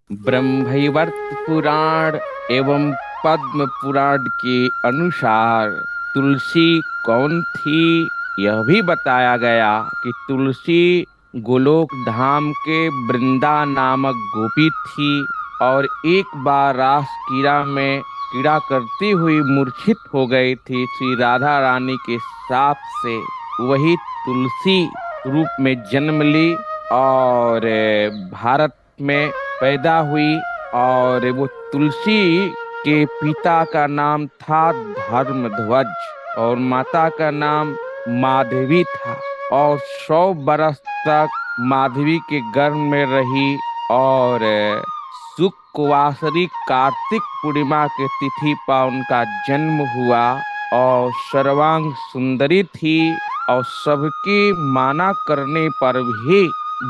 ब्रह्मवैवर्त पुराण एवं पद्म पुराण के अनुसार तुलसी कौन थी, यह भी बताया गया कि तुलसी गोलोक धाम के वृंदा नामक गोपी थी और एक बार रास कीड़ा में कीड़ा करती हुई मूर्छित हो गई थी श्री राधा रानी के शाप से। वही तुलसी रूप में जन्म ली और भारत में पैदा हुई। और वो तुलसी के पिता का नाम था धर्मध्वज और माता का नाम माधवी था। और 100 बरस तक माधवी के गर्भ में रही और शुक्रवासरी कार्तिक पूर्णिमा के तिथि पर उनका जन्म हुआ। और सर्वांग सुंदरी थी और सबकी माना करने पर भी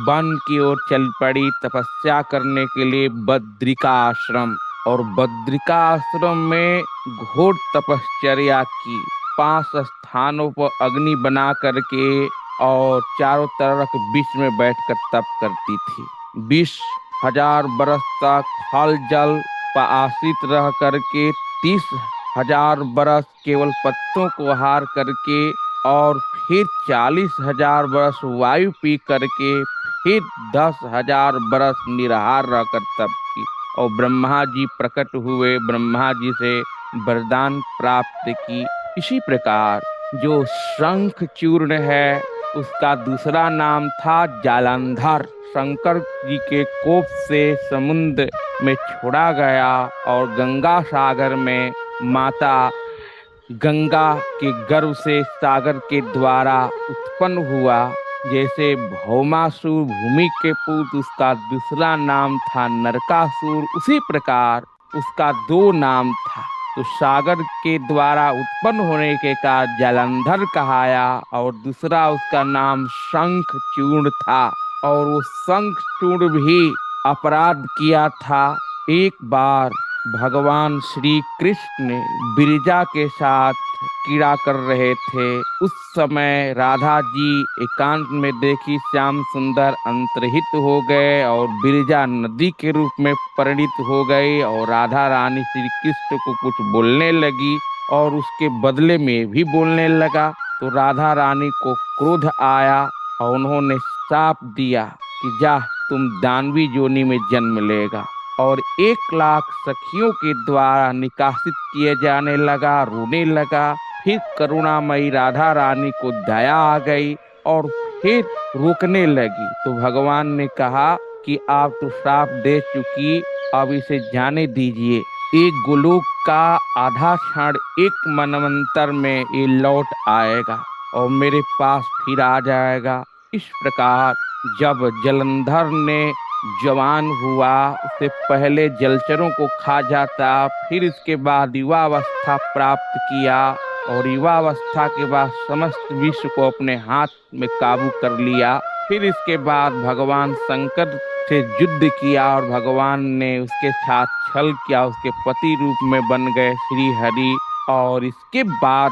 वन की ओर चल पड़ी तपस्या करने के लिए बद्रिका आश्रम। और बद्रिका आश्रम में घोर तपश्चर्या की। 5 स्थानों पर अग्नि बना करके और चारों तरफ विष में बैठकर तप करती थी। 20,000 बरस तक हल जल पर आश्रित रह करके 30,000 बरस केवल पत्तों को आहार करके और फिर 40,000 बरस वायु पी करके फिर 10,000 बरस निराहार रहकर तप की। और ब्रह्मा जी प्रकट हुए, ब्रह्मा जी से वरदान प्राप्त की। इसी प्रकार जो शंख चूर्ण है उसका दूसरा नाम था जालंधर। शंकर जी के कोप से समुद्र में छोड़ा गया और गंगा सागर में माता गंगा के गर्भ से सागर के द्वारा उत्पन्न हुआ। जैसे भौमासुर भूमि के पुत्र, उसका दूसरा नाम था नरकासुर, उसी प्रकार उसका 2 नाम था। तो सागर के द्वारा उत्पन्न होने के कारण जालंधर कहाया और दूसरा उसका नाम शंखचूर्ण था। और वो शंखचूर्ण भी अपराध किया था। एक बार भगवान श्री कृष्ण बिरजा के साथ क्रीड़ा कर रहे थे। उस समय राधा जी एकांत में देखी श्याम सुंदर अंतर्हित हो गए और बिरजा नदी के रूप में परिणित हो गई। और राधा रानी श्री कृष्ण को कुछ बोलने लगी और उसके बदले में भी बोलने लगा। तो राधा रानी को क्रोध आया और उन्होंने शाप दिया कि जा, तुम दानवी योनि में जन्म लेगा। और 1 लाख सखियों के द्वारा निकासित किए जाने लगा, रोने लगा। फिर करुणामयी राधा रानी को दया आ गई और फिर रोकने लगी। तो भगवान ने कहा कि आप तो श्राप दे चुकी, अब इसे जाने दीजिए। एक गोलोक का आधा क्षण एक मनवंतर में ये लौट आएगा और मेरे पास फिर आ जाएगा। इस प्रकार जब जलंधर ने जवान हुआ, उससे पहले जलचरों को खा जाता, फिर इसके बाद युवावस्था प्राप्त किया और युवावस्था के बाद समस्त विश्व को अपने हाथ में काबू कर लिया। फिर इसके बाद भगवान शंकर से युद्ध किया और भगवान ने उसके साथ छल किया, उसके पति रूप में बन गए श्री हरि। और इसके बाद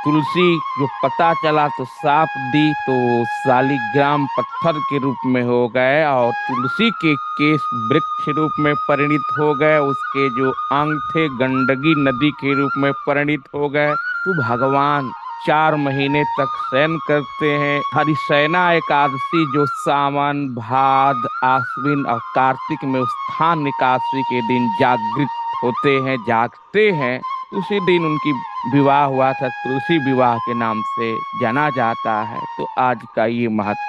तुलसी जो पता चला तो साप दी तो शालिग्राम पत्थर के रूप में हो गए और तुलसी के केस वृक्ष रूप में परिणित हो गए। उसके जो अंग थे गंडकी नदी के रूप में परिणित हो गए। तो भगवान 4 महीने तक शयन करते हैं। हरिशयना एकादशी जो सावन भाद आश्विन और कार्तिक में उत्थान एकादशी के दिन जागृत होते हैं, जागते हैं। उसी दिन उनकी विवाह हुआ था, तुलसी विवाह के नाम से जाना जाता है। तो आज का ये महत्व